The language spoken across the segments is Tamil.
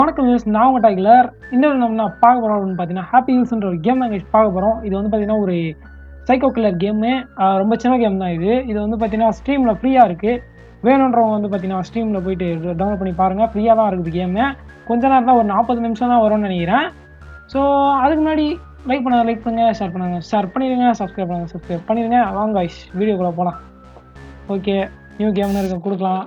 வணக்கம் யூஸ் நான் உங்கள் டைலர். இந்த நம்ம பார்க்க போகிறோம் அப்படின்னு பார்த்தீங்கன்னா ஹாப்பி ஹில்ஸ்ன்ற ஒரு கேம் நாங்கள் பார்க்க போகிறோம். இது வந்து பார்த்தீங்கன்னா ஒரு சைக்கோ கில்லர் கேமு. ரொம்ப சின்ன கேம் தான் இது. இது வந்து பார்த்தீங்கன்னா ஸ்ட்ரீமில் ஃப்ரீயாக இருக்குது. வேணுன்றவங்க வந்து பார்த்தீங்கன்னா ஸ்ட்ரீமில் போயிட்டு டவுன்லோட் பண்ணி பாருங்கள். ஃப்ரீயாக தான் இருக்குது கேமு. கொஞ்ச நேரம் தான், ஒரு 40 நிமிஷம் தான் வரும்னு நினைக்கிறேன். ஸோ அதுக்கு முன்னாடி லைக் பண்ணுங்கள், ஷேர் பண்ணிடுங்க, சப்ஸ்கிரைப் பண்ணிடுங்க. வாங்க கைஸ் வீடியோக்குள்ளே போகலாம். ஓகே, நியூ கேம்னு இருக்க கொடுக்கலாம்.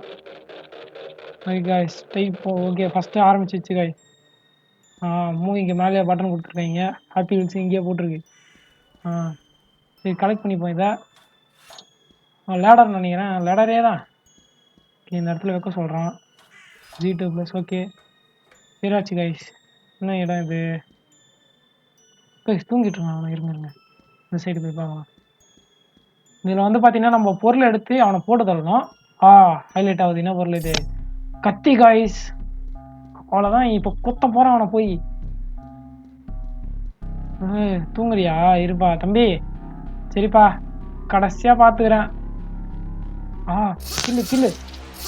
Okay guys type okay first ஆரம்பிச்சிச்சு கைஸ். மூவிக்கு மேலே பட்டன் கொடுத்துருக்காங்க. ஹாப்பி ஹில்ஸ் இங்கேயே போட்டிருக்கு. சரி கலெக்ட் பண்ணிப்போம் இதை. லேடர் நினைக்கிறேன், லேடரே தான். ஓகே இந்த இடத்துல வைக்க சொல்கிறான். G2+. ஓகே சீராச்சு கைஸ். என்ன இடம் இது? கைஸ் தூங்கிட்டு இருக்கான் அவனை. இருங்க இந்த சைடு போய் பார்க்கலாம். இதில் வந்து பார்த்தீங்கன்னா நம்ம பொருளை எடுத்து அவனை போட்டு தரணும். ஹைலைட் ஆகுது. என்ன பொருள் இது? கத்தி கைஸ். அவ்வளோதான், இப்போ குத்த போகிறான் அவனை போய். தூங்குறியா? இருப்பா தம்பி, சரிப்பா கடைசியாக பார்த்துக்கிறேன். கில்லு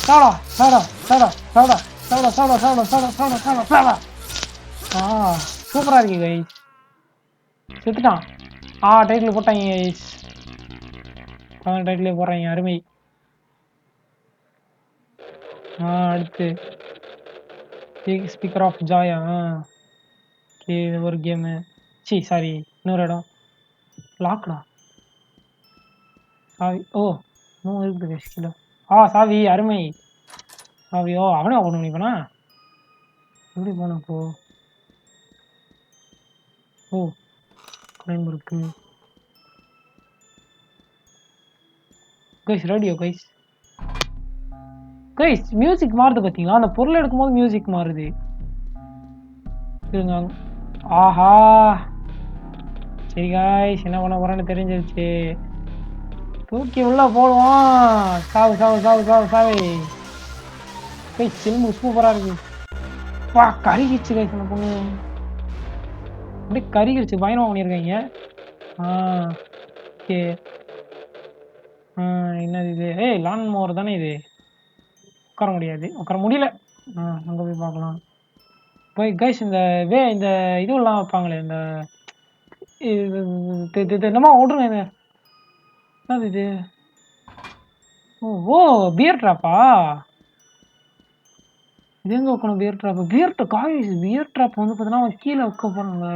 சாடா சாடா சாடா சாடா சாடா சாடா சாடா சாடா சாடா சாடா சாடா. சூப்பராக இருக்கு கைஸ். செத்துட்டான். டைட்டில் போட்டாங்க கைஸ். டைட்டிலே போடுறாங்க. அருமை. அடுத்து ஸ்பீக்கர் ஆஃப் ஜாயா. ஓகே இது ஒரு கேமு. சாரி இன்னொரு இடம். லாக்டா சாவி. இன்னும் இருக்குது கைஸ் கிலோ. சாவி. அருமை. சாவி. அவனே ஓப்பன் பண்ணிப்பனா? எப்படி போன இப்போ? கிளைம் இருக்கு கைஸ். Radio guys. மியூசிக் மாறுது பார்த்தீங்களா? அந்த பொருள் எடுக்கும்போது மியூசிக் மாறுது. இருங்க. ஆஹா சரி கைஸ், என்ன பண்ண போறேன்னு தெரிஞ்சிருச்சு. தூக்கி உள்ள போடுவான். சாவு கைஸ். சிலும்பு சூப்பரா இருக்கு. கருகிச்சு கைஸ். அந்த பொண்ணு அப்படியே கருகிடுச்சு. பயணம் பண்ணியிருக்காங்க. ஓகே என்னது இது? லான் மோவர் தானே இது? உட்கார முடியல. அங்கே போய் பார்க்கலாம். போய் கைஸ் இந்த இதுவெல்லாம் வைப்பாங்களே, இந்த என்னமா ஓடுங்க. இது என்னது இது? பியர் ட்ராப்பா? இது எங்கே வைக்கணும்? பியர் ட்ராப் வந்து பார்த்தீங்கன்னா கீழே வைக்க போகிறாங்க.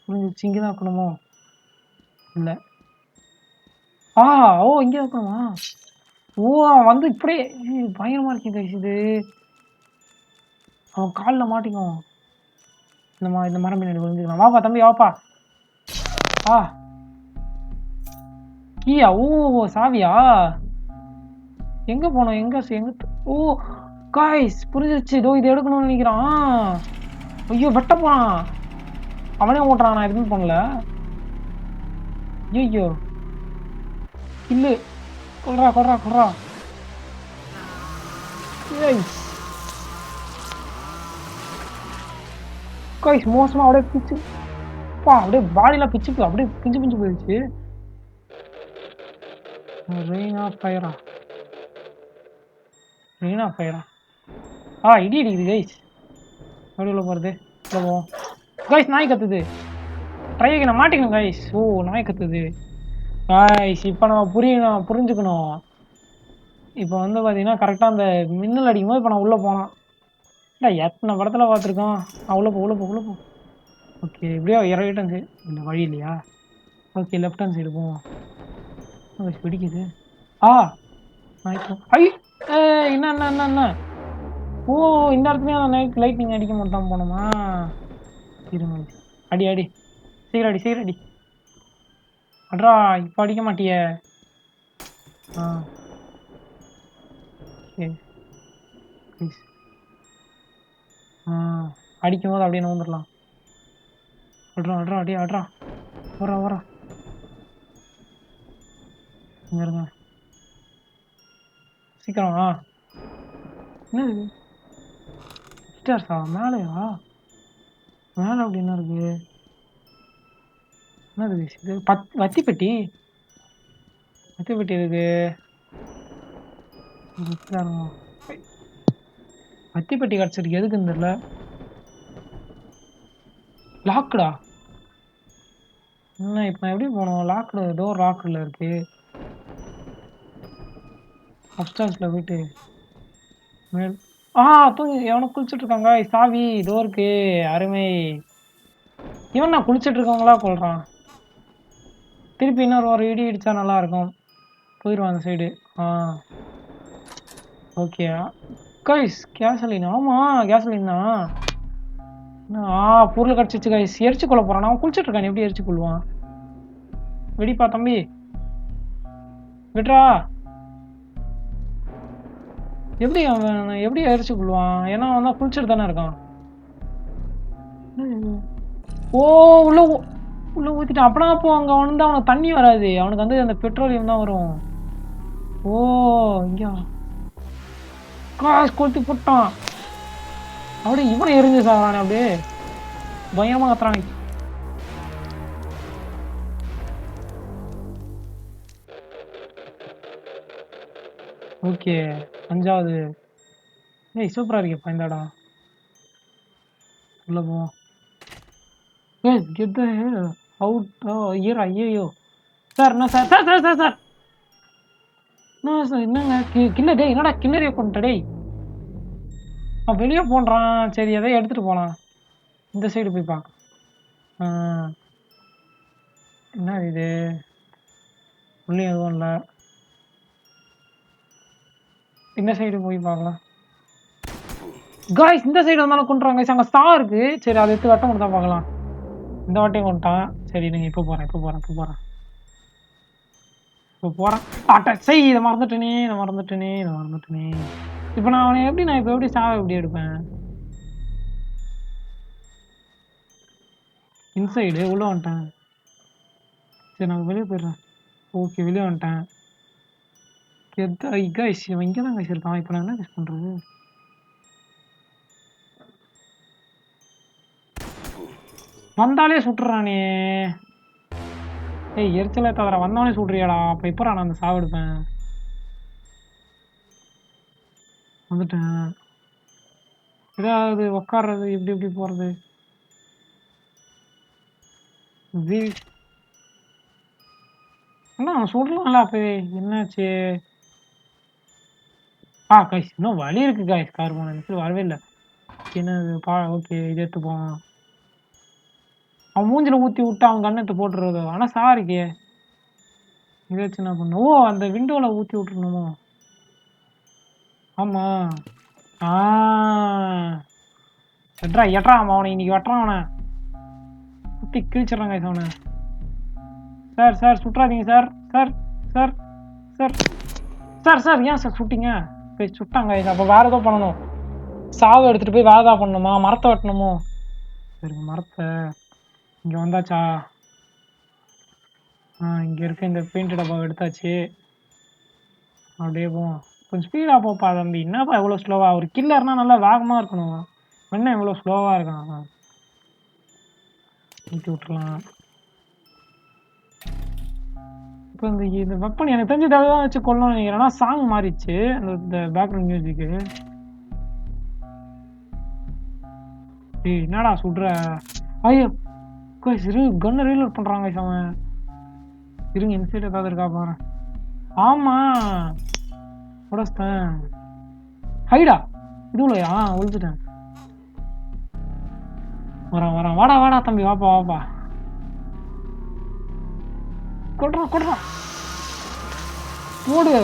புரிஞ்சிச்சு. இங்கே தான் வைக்கணுமோ? இல்லை. இங்கே வைக்கணுமா? அவன் வந்து இப்படியே பயங்கரமாக இருக்கேன் கைஸ். இது அவன் காலில் மாட்டிக்கும். இந்த மரம் பின்னாடி விழுந்துக்கலாம். வாப்பா தம்பி வாப்பா. கீயா? சாவியா? எங்க போனோம்? எங்க காய்ஸ் புரிஞ்சிருச்சு. இது எடுக்கணும்னு நினைக்கிறான். ஐயோ வெட்ட போறான். அவனே ஓட்டுறான். நான் எதுவும் பண்ணல. ஐயோ இல்லு. கொல்றா. காய்ஸ் மோசமா அப்படியே பிச்சு. அப்படியே பாடியெல்லாம் பிச்சு அப்படியே பிஞ்சு போயிடுச்சு. ரெயின் ஆஃப் ஃபயரா? இடி இடிக்குது கைஸ். வெளியில் போகிறது. கைஸ் நாய் கத்துது. ட்ரைக்கு நான் மாட்டிக்கணும் கைஸ். நாய் கத்துது கைஸ். இப்போ நம்ம புரிஞ்சுக்கணும். இப்போ வந்து பார்த்தீங்கன்னா கரெக்டாக அந்த மின்னல் அடிக்கும் போது இப்போ நான் உள்ளே போனான். எத்தனை படத்தில் பார்த்துருக்கோம். உள்ள போ. ஓகே இப்படியா? ரைட் ஹேண்ட் சைடு இந்த வழி இல்லையா? ஓகே லெஃப்ட் ஹேண்ட் சைடு போவோம். பிடிக்குது. என்ன இந்த இடத்துலயும் அந்த நைட் லைட்டிங் அடிக்க மாட்டான் போனோமா? இருங்க. அடி சீக்கிரம் அடி. அட்ரா இப்போ அடிக்க மாட்டிய? அடிக்கும் போது அப்படியே நோந்துடலாம். அட்ரா வரா இங்க இருங்க. சீக்கிரம். என்னது ஸ்டார்ஸா? மேலையா? மேலே அப்படி என்ன இருக்கு? என்னது இது? வத்தி பெட்டி இருக்கு. வத்தி பெட்டி கிடச்சிருக்கு. எதுக்குன்னு தெரியல. லாக்குடா. என்ன இப்போ எப்படி போகணும்? லாக்டு, டோர் லாக்கில் இருக்கு. அப்ஸ்டார்ஸில் போயிட்டு மேல் தூங்கி எவனோ குளிச்சுட்டு இருக்காங்க. சாவி டோருக்கு. அருமை. இவன் நான் குளிச்சுட்டு இருக்கவங்களா கொள்றான். திருப்பி இன்னொரு ஒரு இடி இடிச்சா நல்லா இருக்கும். போயிடுவான் அந்த சைடு. Okay guys, கேசலின். ஆமாம் கேசலின் தான். பொருள் கிடச்சிச்சு கைஸ். எரிச்சு கொள்ள போகிறான். அவன் குளிச்சுட்டு இருக்கான், எப்படி எரிச்சு கொள்வான்? வெடிப்பா தம்பி, விட்றா. எப்படி அவன் எப்படி எரிச்சு கொள்வான்? ஏன்னா அவன் தான் குளிச்சுட்டு தானே இருக்கான். உள்ள உள்ள ஊத்திட்டான். அப்படின்னா அப்போ அங்கே வந்து அவனுக்கு தண்ணி வராது, அவனுக்கு வந்து அந்த பெட்ரோலியம் தான் வரும். இங்கே காசு கொளுத்தி போட்டான். அப்படியே இவனை எரிஞ்சு சாப்பிட்றானே, அப்படியே பயங்கரமாக கத்துறான். ஓகே 5வது. சூப்பராக இருக்கேப்பா இந்த இடம். உள்ள போவோம். Get out. ஐயோ சார், என்ன sir? Sir sir sir sir என்ன சார்? என்னங்க கில்லர்? டேய் என்னடா கில்லரையே கொண்டுட்ட டேய். வெளியே போன்றான். சரி எதை எடுத்துகிட்டு போகலாம். இந்த சைடு போய் பார்க்க. என்ன இது? உள்ளே எதுவும் இல்லை. இந்த சைடு போய் பார்க்கலாம். காய்ஸ் இந்த சைடு வந்தாலும் கொண்டுறாங்க. அங்கே ஸ்டா இருக்கு. சரி அதை எடுத்து வட்டம் கொடுத்தா பார்க்கலாம். இந்த வாட்டியும் கொண்டுட்டான். சரி நீங்கள் இப்போ போகிறேன் சரி இதை மறந்துட்டேனே. இப்போ நான் அவனை எப்படி ஸ்டாவை எப்படி எடுப்பேன்? இன்சைடு உள்ளே வந்துட்டேன். சரி நான் வெளியே போயிடுறேன். ஓகே வெளியே வந்துட்டேன். கைஸ் இவன் இங்கே தான் கைஸ் இருக்கான். இப்போ நான் என்ன கைஸ் பண்ணுறது? வந்தாலே சுட்டுறானே. எரிச்சலே தவிர வந்தவனே சுடுறியாடா. அப்போ இப்போ நான் அந்த சாவு எடுப்பேன். வந்துட்டேன். ஏதாவது உட்காடுறது எப்படி போகிறது? அண்ணா அவன் சுடலாம்ல. அப்போ என்னாச்சு? கைஸ் இன்னும் வழி இருக்கு கைஸ். கார் போன வரவே இல்லை. என்னது ஓகே இது எடுத்துப்போம். அவன் மூஞ்சில் ஊற்றி விட்டு அவன் கண்ணத்தை போட்டுறது. ஆனால் சாரிக்கே இதை வச்சு என்ன பண்ணும்? அந்த விண்டோவில் ஊற்றி விட்டுருணுமோ? ஆமாம். எட்ரா அவனை இன்னைக்கு வெட்டுறான். அவனை குத்தி கிழிச்சிட்றான் கைஸ் அவனை. சார் சுட்டுறாதீங்க சார். சார் ஏன் சார் சுட்டிங்க? போய் சுட்டாங்க. அப்போ வேறு ஏதோ பண்ணணும். சாவை எடுத்துகிட்டு போய் வேறு ஏதாவது பண்ணணுமா? மரத்தை வெட்டணுமோ? சரி மரத்தை இங்கே வந்தாச்சா? இங்கே இருக்க இந்த பெயிண்ட் டப்பாவை எடுத்தாச்சு. அப்படியே போவோம். கொஞ்சம் ஸ்பீடாக போப்பா தம்பி. என்னப்பா எவ்வளோ ஸ்லோவாக? ஒரு கில்லர்னா நல்லா வேகமாக இருக்கணும். என்ன எவ்வளோ ஸ்லோவாக இருக்கான்? ஊற்றி விட்டுலாம். இப்போ இந்த வெப்பன் எனக்கு தெரிஞ்சு தான் வச்சு கொள்ளணும்னு நினைக்கிறேன். சாங் மாறிடுச்சு அந்த பேக்ரவுண்ட் மியூசிக்கு. என்னடா சுடுற? ஐயோ கன்னு ரீலோட் பண்ணுறாங்க அவன். இருங்க இன்சைட் ஏதாவது இருக்கா பாரு. ஆமாம் உடச்சிட்டேன். ஹைடா இதுலையா ஒழிச்சிட்டேன். வரேன் வாடா தம்பி. வாப்பா கொட்டுறான் போடு.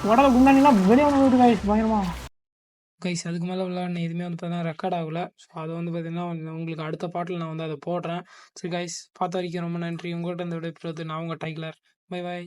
உடல குண்டானிலாம் வெளியே வந்து கைஸ் பயங்கரமா கைஸ். அதுக்கு மேலே விளையாடின எதுவுமே வந்து பார்த்தீங்கன்னா ரெக்கார்ட் ஆகலை. ஸோ அதை வந்து பார்த்தீங்கன்னா உங்களுக்கு அடுத்த பாட்டில் நான் வந்து அதை போடுறேன். சரி கைஸ் பார்த்த வரைக்கும் ரொம்ப நன்றி. உங்கள்கிட்ட இந்த விட நான் உங்கள் டைலர். பை.